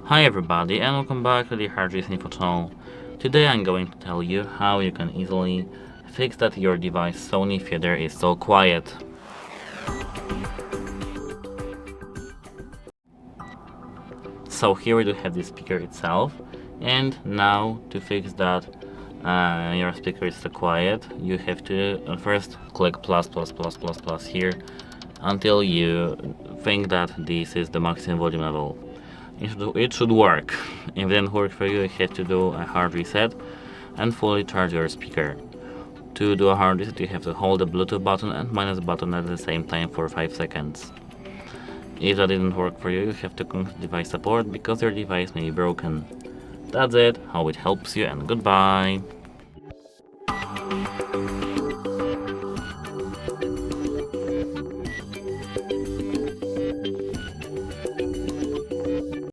Hi everybody and welcome back to the hardreset.info channel. Today I'm going to tell you how you can easily fix that your device Sony theater is so quiet. So here we do have the speaker itself, and now to fix that your speaker is so quiet, you have to first click plus here until you think that this is the maximum volume level. It should work. If it didn't work for you, you have to do a hard reset and fully charge your speaker. To do a hard reset, you have to hold the Bluetooth button and minus button at the same time for 5 seconds. If that didn't work for you, you have to contact device support because your device may be broken. That's it, hope it helps you, and goodbye!